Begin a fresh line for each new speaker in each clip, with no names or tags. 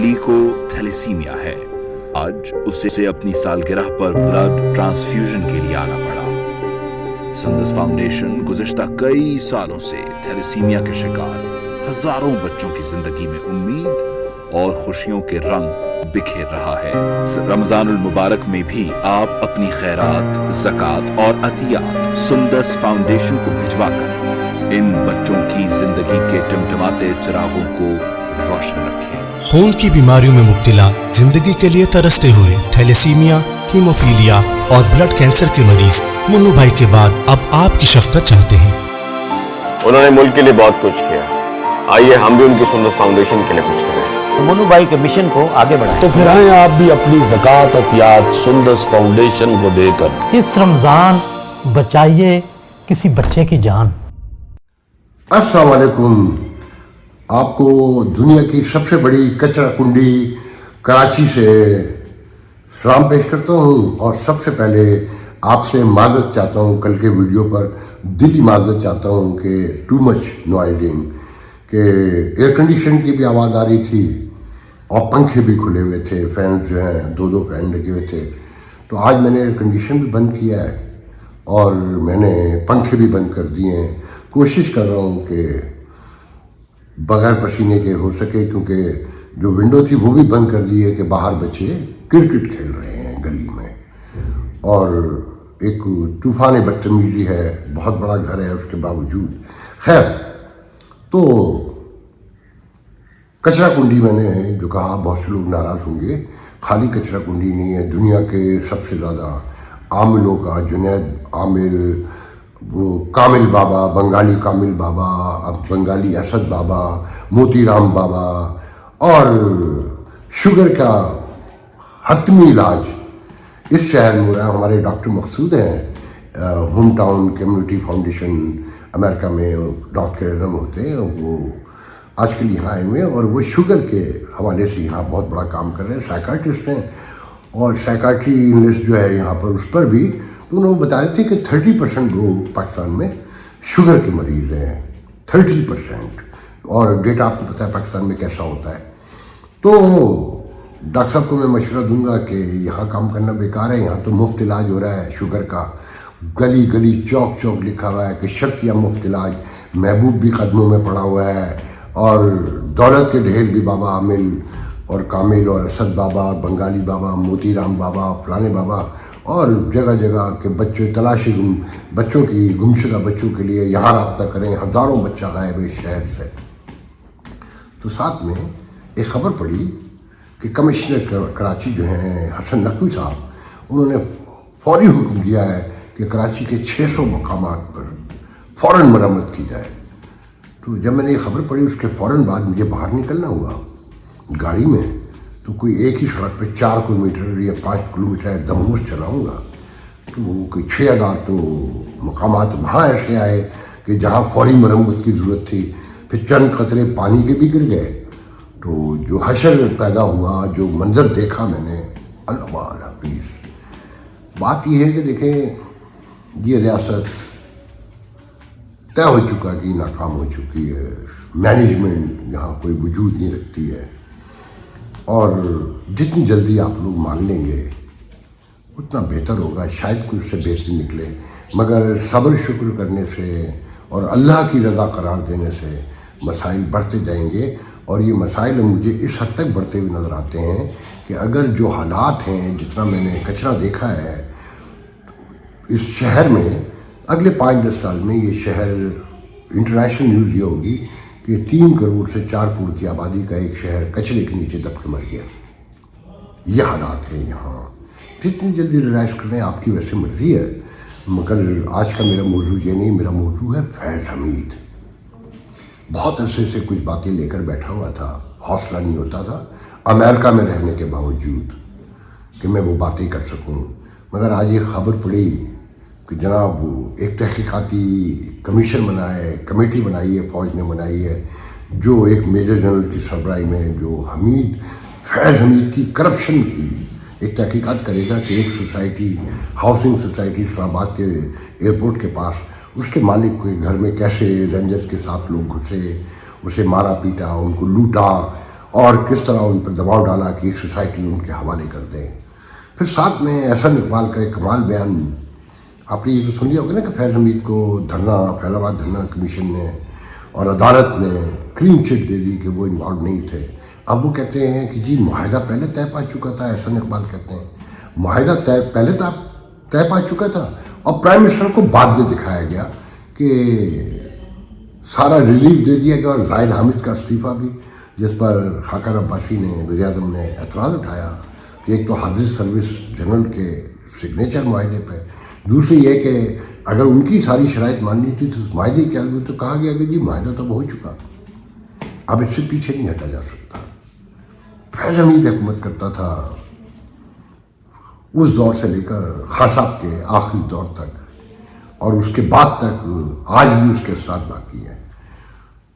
علی کو تھیلیسیمیا ہے. آج اسے اپنی سالگرہ پر بلڈ ٹرانسفیوژن کے لیے آنا پڑا. سندس فاؤنڈیشن گزشتہ کئی سالوں سے تھیلیسیمیا کے شکار ہزاروں بچوں کی زندگی میں امید اور خوشیوں کے رنگ بکھیر رہا ہے. رمضان المبارک میں بھی آپ اپنی خیرات، زکوٰۃ اور عطیات سندس فاؤنڈیشن کو بھجوا کر ان بچوں کی زندگی کے ٹمٹماتے چراغوں کو روشن رکھیں.
خون کی بیماریوں میں مبتلا، زندگی کے لیے ترستے ہوئے تھیلیسیمیا، ہیموفیلیا اور بلڈ کینسر کے مریض منو بھائی کے بعد اب آپ کی شفقت چاہتے ہیں.
انہوں نے ملک کے لیے بہت کچھ کیا. آئیے ہم بھی ان کی سندس فاؤنڈیشن کے لیے کچھ کریں.
منو بھائی کے مشن کو آگے بڑھائیں.
تو پھر آئیں آپ بھی اپنی زکوٰۃ عطیات سندس فاؤنڈیشن کو دے کر
اس رمضان بچائیے کسی بچے کی جان.
السلام علیکم. آپ کو دنیا کی سب سے بڑی کچرا کنڈی کراچی سے سلام پیش کرتا ہوں، اور سب سے پہلے آپ سے معذرت چاہتا ہوں. کل کے ویڈیو پر دلی معذرت چاہتا ہوں کہ ٹو مچ نوائزنگ، کہ ایئر کنڈیشن کی بھی آواز آ رہی تھی اور پنکھے بھی کھلے ہوئے تھے، فین جو ہیں دو فین لگے ہوئے تھے. تو آج میں نے ایئر کنڈیشن بھی بند کیا ہے اور میں نے پنکھے بھی بند کر دیے ہیں. کوشش کر رہا ہوں کہ بغیر پسینے کے ہو سکے، کیونکہ جو ونڈو تھی وہ بھی بند کر دی ہے کہ باہر بچے کرکٹ کھیل رہے ہیں گلی میں، اور ایک طوفان بدتمیزی ہے. بہت بڑا گھر ہے اس کے باوجود. خیر، تو کچرا کنڈی میں نے جو کہا، بہت سے لوگ ناراض ہوں گے. خالی کچرا کنڈی نہیں ہے، دنیا کے سب سے زیادہ عاملوں کا جنید عامل، وہ کامل بابا، بنگالی کامل بابا، اب بنگالی اسد بابا، موتی رام بابا، اور شوگر کا حتمی علاج اس شہر میں ہو رہا ہے. ہمارے ڈاکٹر مقصود ہیں، ہوم ٹاؤن کمیونٹی فاؤنڈیشن امریکہ میں ڈاکٹر اعظم ہوتے ہیں، وہ آج کل یہاں آئے ہوئے ہیں اور وہ شوگر کے حوالے سے یہاں بہت بڑا کام کر رہے ہیں. سائیکاٹرسٹ ہیں اور سائیکاٹری انگلش جو ہے یہاں پر، اس پر بھی تو انہوں نے بتایا تھے کہ 30% لوگ پاکستان میں شوگر کے مریض ہیں. 30%. اور ڈیٹا آپ کو پتہ ہے پاکستان میں کیسا ہوتا ہے. تو ڈاکٹر صاحب کو میں مشورہ دوں گا کہ یہاں کام کرنا بیکار ہے. یہاں تو مفت علاج ہو رہا ہے شوگر کا. گلی گلی چوک چوک لکھا ہوا ہے کہ شرطیہ مفت علاج. محبوب بھی قدموں میں پڑا ہوا ہے، اور دولت کے ڈھیر بھی بابا عامل اور کامل اور اسد بابا، بنگالی بابا، موتی رام بابا، فلانے بابا، اور جگہ جگہ کے بچے تلاشی بچوں کی گمشدہ بچوں کے لیے یہاں رابطہ کریں. ہزاروں بچہ غائب ہے شہر سے. تو ساتھ میں ایک خبر پڑی کہ کمشنر کراچی جو ہیں حسن نقوی صاحب، انہوں نے فوری حکم دیا ہے کہ کراچی کے 600 مقامات پر فوراً مرمت کی جائے. تو جب میں نے یہ خبر پڑھی، اس کے فوراً بعد مجھے باہر نکلنا ہوا گاڑی میں. تو کوئی ایک ہی سڑک پہ 4 کلومیٹر یا 5 کلومیٹر دموس چلاؤں گا، تو کوئی 6000 تو مقامات وہاں ایسے آئے کہ جہاں فوری مرمت کی ضرورت تھی. پھر چند قطرے پانی کے بھی گر گئے. تو جو حشر پیدا ہوا، جو منظر دیکھا میں نے، اللہ حافظ. بات یہ ہے کہ دیکھیں، یہ ریاست طے ہو چکا کہ ناکام ہو چکی ہے. مینجمنٹ یہاں کوئی وجود نہیں رکھتی ہے، اور جتنی جلدی آپ لوگ مان لیں گے اتنا بہتر ہوگا. شاید کوئی اس سے بہتری نکلے، مگر صبر شکر کرنے سے اور اللہ کی رضا قرار دینے سے مسائل بڑھتے جائیں گے. اور یہ مسائل مجھے اس حد تک بڑھتے ہوئے نظر آتے ہیں کہ اگر جو حالات ہیں، جتنا میں نے کچرا دیکھا ہے اس شہر میں، اگلے 5-10 سال میں یہ شہر، انٹرنیشنل نیوز یہ ہوگی کہ 3 کروڑ سے 4 کروڑ کی آبادی کا ایک شہر کچرے کے نیچے دب کے مر گیا. یہ حالات ہیں یہاں. جتنی جلدی ریلائز کریں آپ کی ویسے مرضی ہے، مگر آج کا میرا موضوع یہ نہیں. میرا موضوع ہے فیض حمید. بہت عرصے سے کچھ باتیں لے کر بیٹھا ہوا تھا، حوصلہ نہیں ہوتا تھا امریکہ میں رہنے کے باوجود کہ میں وہ باتیں کر سکوں. مگر آج یہ خبر پڑی کہ جناب ایک تحقیقاتی کمیشن بنا ہے، کمیٹی بنائی ہے، فوج نے بنائی ہے، جو ایک میجر جنرل کی سربراہی میں، جو فیض حمید کی کرپشن کی ایک تحقیقات کرے گا کہ ایک سوسائٹی، ہاؤسنگ سوسائٹی اسلام آباد کے ایئرپورٹ کے پاس، اس کے مالک کے گھر میں کیسے رینجرز کے ساتھ لوگ گھسے، اسے مارا پیٹا، ان کو لوٹا، اور کس طرح ان پر دباؤ ڈالا کہ سوسائٹی ان کے حوالے کر دیں. پھر ساتھ میں احسن اقبال کا ایک کمال بیان آپ نے یہ تو سن لیا ہوگا نا کہ فیض حمید کو دھرنا فیض آباد دھرنا کمیشن نے اور عدالت نے کلین چٹ دے دی کہ وہ انوالو نہیں تھے. اب وہ کہتے ہیں کہ جی معاہدہ پہلے طے پا چکا تھا. احسن اقبال کہتے ہیں معاہدہ پہلے طے پا چکا تھا اور پرائم منسٹر کو بعد میں دکھایا گیا کہ سارا ریلیف دے دیا گیا. اور زاہد حامد کا استعفیٰ بھی, جس پر خاقان عباسی نے وزیر اعظم نے اعتراض اٹھایا کہ ایک تو حافظ سروس جنرل کے سگنیچر معاہدے پہ, دوسری یہ کہ اگر ان کی ساری شرائط ماننی تھی تو اس معاہدے کیا ہوئی. تو کہا گیا کہ جی معاہدہ تو ہو چکا, اب اس سے پیچھے نہیں ہٹا جا سکتا. فیض حمید حکومت کرتا تھا اس دور سے لے کر خان صاحب کے آخری دور تک, اور اس کے بعد تک آج بھی اس کے اثرات باقی ہیں.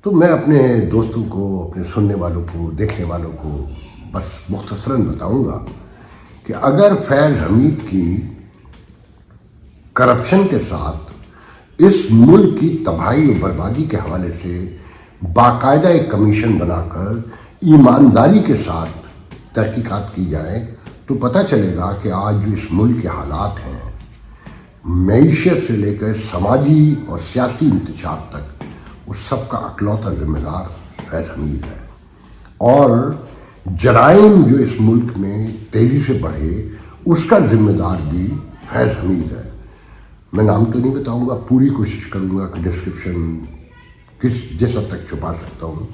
تو میں اپنے دوستوں کو, اپنے سننے والوں کو, دیکھنے والوں کو بس مختصراً بتاؤں گا کہ اگر فیض حمید کی کرپشن کے ساتھ اس ملک کی تباہی و بربادی کے حوالے سے باقاعدہ ایک کمیشن بنا کر ایمانداری کے ساتھ تحقیقات کی جائیں تو پتہ چلے گا کہ آج جو اس ملک کے حالات ہیں, معیشت سے لے کر سماجی اور سیاسی انتشار تک, اس سب کا اکلوتا ذمہ دار فیض حمید ہے. اور جرائم جو اس ملک میں تیزی سے بڑھے اس کا ذمہ دار بھی فیض حمید ہے. میں نام تو نہیں بتاؤں گا, پوری کوشش کروں گا کہ ڈسکرپشن جس حد تک چھپا سکتا ہوں.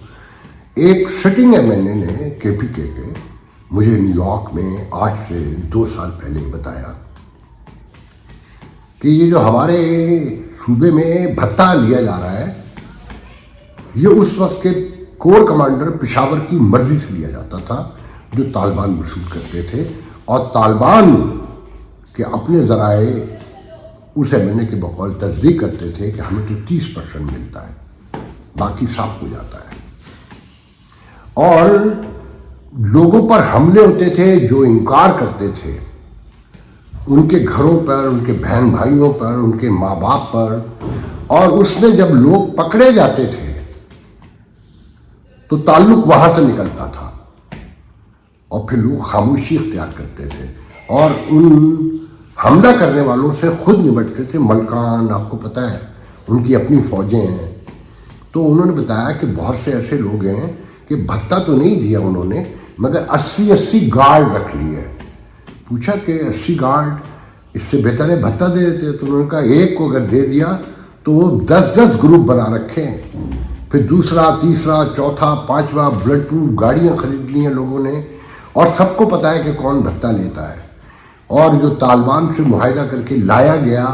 ایک سٹنگ MNA نے KPK کے مجھے نیو یارک میں آج سے 2 سال پہلے بتایا کہ یہ جو ہمارے صوبے میں بھتہ لیا جا رہا ہے یہ اس وقت کے کور کمانڈر پشاور کی مرضی سے لیا جاتا تھا جو طالبان وصول کرتے تھے, اور طالبان کے اپنے ذرائع اس MNA کے بقول تصدیق کرتے تھے کہ ہمیں تو 30% ملتا ہے, باقی صاف ہو جاتا ہے. اور لوگوں پر حملے ہوتے تھے جو انکار کرتے تھے, ان کے گھروں پر, ان کے بہن بھائیوں پر, ان کے ماں باپ پر. اور اس میں جب لوگ پکڑے جاتے تھے تو تعلق وہاں سے نکلتا تھا اور پھر لوگ خاموشی اختیار کرتے تھے اور ان حملہ کرنے والوں سے خود نمٹتے تھے. ملکان آپ کو پتہ ہے ان کی اپنی فوجیں ہیں. تو انہوں نے بتایا کہ بہت سے ایسے لوگ ہیں کہ بھتہ تو نہیں دیا انہوں نے, مگر 80 گارڈ رکھ لیے. پوچھا کہ 80 گارڈ, اس سے بہتر ہے بھتہ دے دیتے. تو انہوں نے کہا ایک کو اگر دے دیا تو وہ 10 گروپ بنا رکھے ہیں, پھر دوسرا, تیسرا, چوتھا, 5واں بلڈ پروف گاڑیاں خرید لی ہیں لوگوں نے, اور سب کو پتہ ہے کہ کون بھتہ لیتا ہے. اور جو طالبان سے معاہدہ کر کے لایا گیا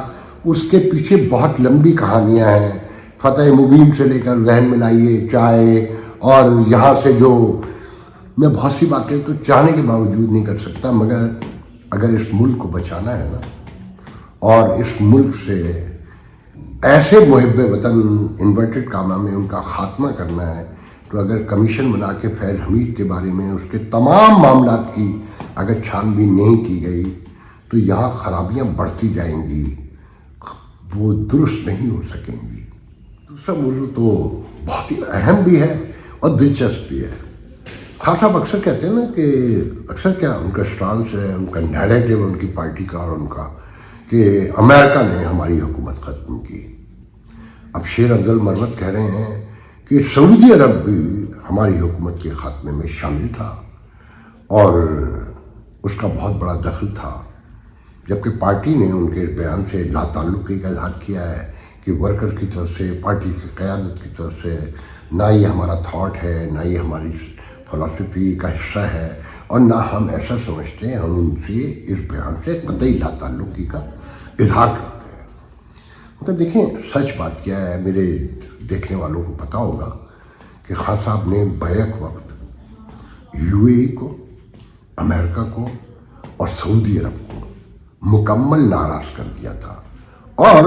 اس کے پیچھے بہت لمبی کہانیاں ہیں. فتح مبین سے لے کر ذہن میں لائیے چائے, اور یہاں سے جو میں بہت سی باتیں تو چاہنے کے باوجود نہیں کر سکتا, مگر اگر اس ملک کو بچانا ہے نا, اور اس ملک سے ایسے محب وطن انورٹڈ کاما میں ان کا خاتمہ کرنا ہے, تو اگر کمیشن بنا کے فیض حمید کے بارے میں اس کے تمام معاملات کی اگر چھان بین نہیں کی گئی تو یہاں خرابیاں بڑھتی جائیں گی, وہ درست نہیں ہو سکیں گی. دوسرا موضوع تو بہت ہی اہم بھی ہے اور دلچسپ بھی ہے. خان صاحب اکثر کہتے ہیں نا کہ اکثر کیا ان کا اسٹانس ہے, ان کا نیریٹو ان کی پارٹی کا اور ان کا, کہ امریکہ نے ہماری حکومت ختم کی. اب شیر افضل مرمت کہہ رہے ہیں کہ سعودی عرب بھی ہماری حکومت کے خاتمے میں شامل تھا اور اس کا بہت بڑا دخل تھا, جبکہ پارٹی نے ان کے بیان سے لا تعلقی کا اظہار کیا ہے کہ ورکر کی طرف سے, پارٹی کی قیادت کی طرف سے نہ یہ ہمارا تھاٹ ہے, نہ یہ ہماری فلسفی کا حصہ ہے, اور نہ ہم ایسا سمجھتے ہیں. ہم ان سے اس بیان سے قطعی لا تعلقی کا اظہار کرتے ہیں. مگر دیکھیں سچ بات کیا ہے, میرے دیکھنے والوں کو پتہ ہوگا کہ خان صاحب نے بیک وقت UAE کو, امریکہ کو اور سعودی عرب کو مکمل ناراض کر دیا تھا, اور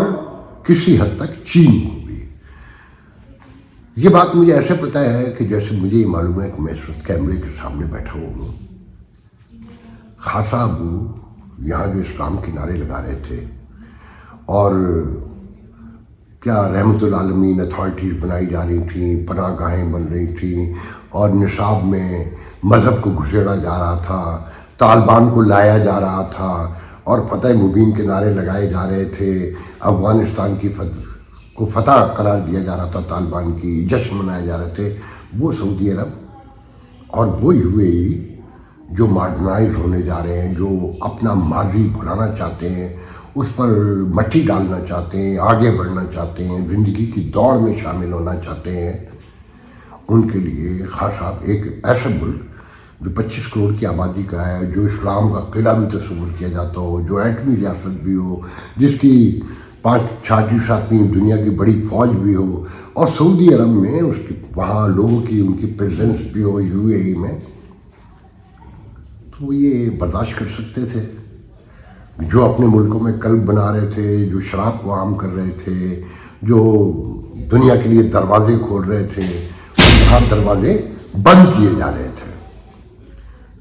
کسی حد تک چین کو بھی. یہ بات مجھے ایسے پتہ ہے کہ جیسے مجھے یہ معلوم ہے کہ میں اس وقت کیمرے کے سامنے بیٹھا ہوا ہوں. خان صاحب یہاں جو اسلام کے نعرے لگا رہے تھے اور کیا رحمت العالمین اتھارٹیز بنائی جا رہی تھیں، پناہ گاہیں بن رہی تھیں، اور نصاب میں مذہب کو گھسیڑا جا رہا تھا، طالبان کو لایا جا رہا تھا، اور فتح مبین کے نعرے لگائے جا رہے تھے، افغانستان کی کو فتح قرار دیا جا رہا تھا، طالبان کی جشن منائے جا رہے تھے. وہ سعودی عرب اور وہ UAE جو ماڈرنائز ہونے جا رہے ہیں، جو اپنا ماضی بھلانا چاہتے ہیں، اس پر مٹی ڈالنا چاہتے ہیں، آگے بڑھنا چاہتے ہیں، زندگی کی دوڑ میں شامل ہونا چاہتے ہیں، ان کے لیے خاص صاحب ایک ایسا ملک جو 25 کروڑ کی آبادی کا ہے، جو اسلام کا قلعہ بھی تصور کیا جاتا ہو، جو ایٹمی ریاست بھی ہو، جس کی 5-6-7ویں دنیا کی بڑی فوج بھی ہو، اور سعودی عرب میں اس کی وہاں لوگوں کی ان کی پریزنس بھی ہو UAE میں، تو وہ یہ برداشت کر سکتے تھے؟ جو اپنے ملکوں میں کلب بنا رہے تھے، جو شراب کو عام کر رہے تھے، جو دنیا کے لیے دروازے کھول رہے تھے، وہاں دروازے بند کیے جا رہے تھے.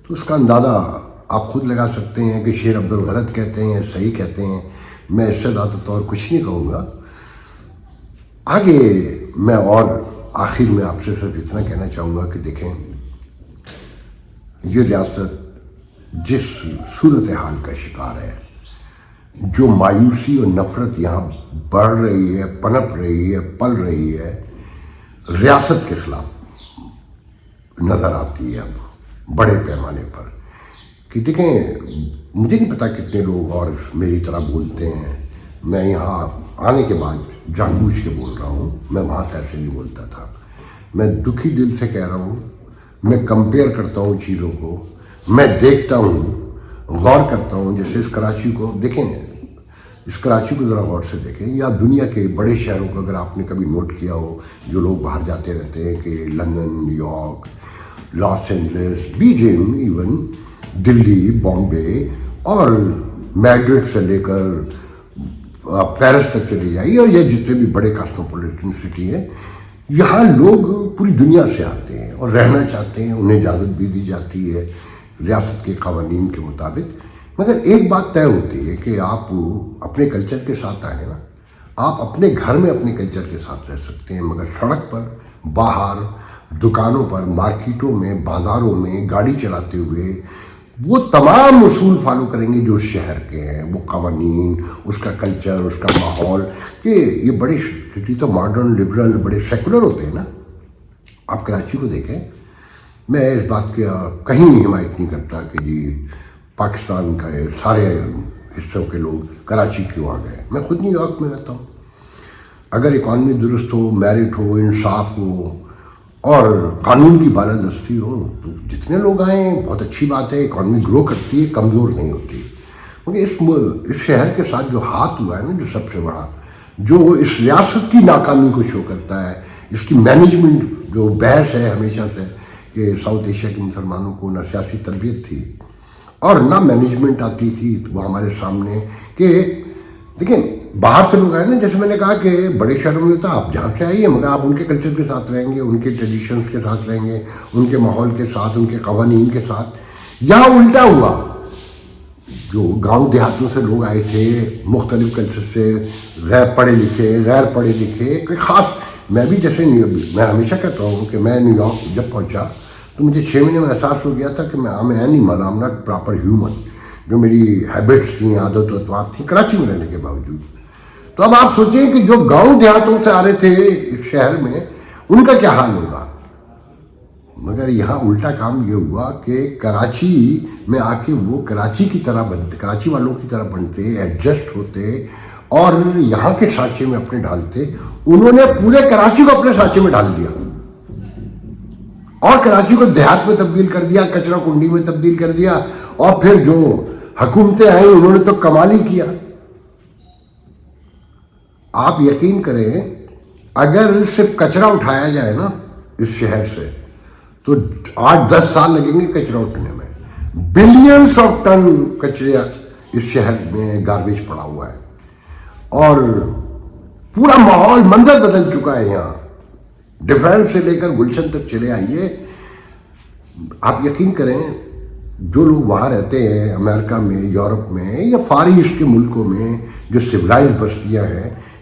تو اس کا اندازہ آپ خود لگا سکتے ہیں کہ شیر عبدالغلط کہتے ہیں، صحیح کہتے ہیں. میں اس سے زیادہ طور کچھ نہیں کہوں گا. آگے میں اور آخر میں آپ سے صرف اتنا کہنا چاہوں گا کہ دیکھیں، یہ ریاست جس صورتحال کا شکار ہے، جو مایوسی اور نفرت یہاں بڑھ رہی ہے، پنپ رہی ہے، پل رہی ہے، ریاست کے خلاف نظر آتی ہے اب بڑے پیمانے پر. کہ دیکھیں، مجھے نہیں پتا کتنے لوگ اور میری طرح بولتے ہیں. میں یہاں آنے کے بعد جان بوجھ کے بول رہا ہوں، میں وہاں ایسے نہیں بولتا تھا. میں دکھی دل سے کہہ رہا ہوں، میں کمپیئر کرتا ہوں چیزوں کو، میں دیکھتا ہوں، غور کرتا ہوں. جیسے اس کراچی کو دیکھیں، اس کراچی کو ذرا غور سے دیکھیں، یا دنیا کے بڑے شہروں کو اگر آپ نے کبھی نوٹ کیا ہو، جو لوگ باہر جاتے رہتے ہیں، کہ London, New York, Los Angeles, Beijing, even Delhi, Bombay, اور میڈرڈ سے لے کر پیرس تک چلے جائیے، اور یہ جتنے بھی بڑے کاسموپولیٹن سٹی ہیں، یہاں لوگ پوری دنیا سے آتے ہیں اور رہنا چاہتے ہیں. انہیں اجازت بھی دی جاتی ہے ریاست کے قوانین کے مطابق. مگر ایک بات طے ہوتی ہے کہ آپ اپنے کلچر کے ساتھ آئیں نا. آپ اپنے گھر میں اپنے کلچر کے ساتھ رہ سکتے ہیں، مگر سڑک پر، باہر، دکانوں پر، مارکیٹوں میں، بازاروں میں گاڑی چلاتے ہوئے وہ تمام اصول فالو کریں گے جو اس شہر کے ہیں، وہ قوانین، اس کا کلچر، اس کا ماحول. کہ یہ بڑے سٹی تو ماڈرن، لبرل، بڑے سیکولر ہوتے ہیں نا. آپ کراچی کو دیکھیں. میں اس بات کا کہیں حمایت نہیں کرتا کہ جی پاکستان کا سارے حصوں کے لوگ کراچی کیوں آ گئے. میں خود نیو یارک میں رہتا ہوں. اگر اکانومی درست ہو، میرٹ ہو، انصاف ہو، اور قانون کی بالادستی ہو، تو جتنے لوگ آئیں بہت اچھی بات ہے. اکانومی گرو کرتی ہے، کمزور نہیں ہوتی. کیونکہ اس شہر کے ساتھ جو ہاتھ ہوا ہے نا، جو سب سے بڑا، جو اس ریاست کی ناکامی کو شو کرتا ہے، اس کی مینجمنٹ جو بحث ہے ہمیشہ سے کہ ساؤتھ ایشیا کے مسلمانوں کو نہ سیاسی تربیت تھی اور نہ مینجمنٹ آتی تھی. وہ ہمارے سامنے کہ دیکھیں، باہر سے لوگ آئے نا، جیسے میں نے کہا کہ بڑے شہروں میں تو آپ جہاں سے آئیے، مگر آپ ان کے کلچر کے ساتھ رہیں گے، ان کے ٹریڈیشنز کے ساتھ رہیں گے، ان کے ماحول کے ساتھ، ان کے قوانین کے ساتھ. یہاں الٹا ہوا. جو گاؤں دیہاتوں سے لوگ آئے تھے، مختلف کلچر سے، غیر پڑھے لکھے، کوئی خاص. میں بھی جیسے میں ہمیشہ کہتا ہوں کہ میں نیو یارک جب پہنچا تو مجھے 6 مہینے میں احساس ہو گیا تھا کہ میں animal, I am not proper human. جو میری ہیبٹس تھیں، عادت و اطوار تھیں کراچی میں رہنے کے باوجود. تو اب آپ سوچیں کہ جو گاؤں دیہاتوں سے آ رہے تھے اس شہر میں، ان کا کیا حال ہوگا. مگر یہاں الٹا کام یہ ہوا کہ کراچی میں آ کے وہ کراچی کی طرح بنتے، کراچی والوں کی طرح بنتے، ایڈجسٹ ہوتے اور یہاں کے سانچے میں اپنے ڈالتے. انہوں نے پورے کراچی کو اپنے سانچے میں ڈال دیا اور کراچی کو دیہات میں تبدیل کر دیا، کچرا کنڈی میں تبدیل کر دیا. اور پھر جو حکومتیں آئیں انہوں نے تو کمال ہی کیا. آپ یقین کریں، اگر صرف کچرا اٹھایا جائے نا اس شہر سے تو 8-10 سال لگیں گے کچرا اٹھنے میں. بلینس آف ٹن کچرا اس شہر میں گاربیج پڑا ہوا ہے اور پورا ماحول، منظر بدل چکا ہے. یہاں ڈیفینس سے لے کر گلشن تک چلے آئیے. آپ یقین کریں، جو لوگ وہاں رہتے ہیں امریکہ میں، یورپ میں، یا فار ایسٹ کے ملکوں میں جو سویلائزڈ بستیاں ہیں،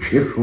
600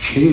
6